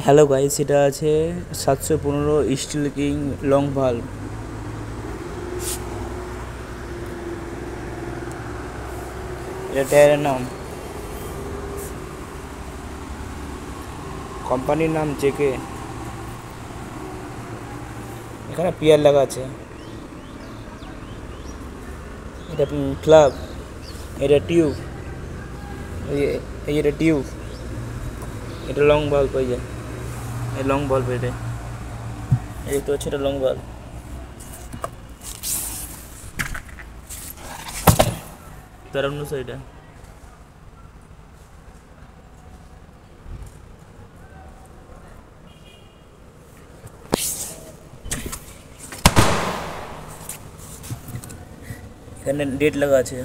Hello guys, এটা আছে 715 still king long valve. এটা টায়ারের নাম, কোম্পানির নাম জেকে। এখানে পিয়ার লাগা আছে। এটা প্লাগ, এটা টিউব, এই এটা টিউব, এটা লং ভাল্ব। এই যে এই লং ভাল্ব, এটা এই তো হচ্ছে এটা লং ভাল্ব। তার অন্য সাইডে এখানে ডেট লাগা আছে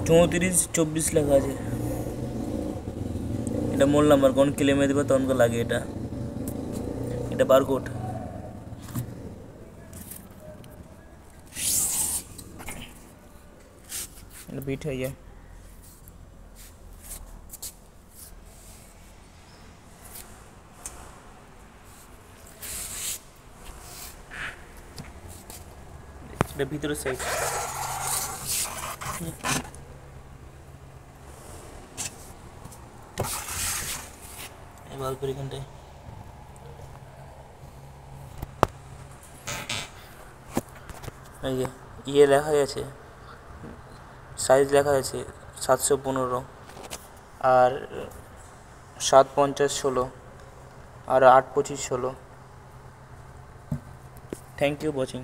34-24 লেখা আছে। এটা মোল নাম্বার, কোন ক্লেমে দেবে তখন লাগে। এটা এটা বারকোড। এটা বিট হয়ে যায়। এটা ভিতরের সাইড। বাল্বের এখানটায় এই যে লেখা আছে, সাইজ লেখা আছে 715, আর 750-16, আর 825-16। Thank you watching.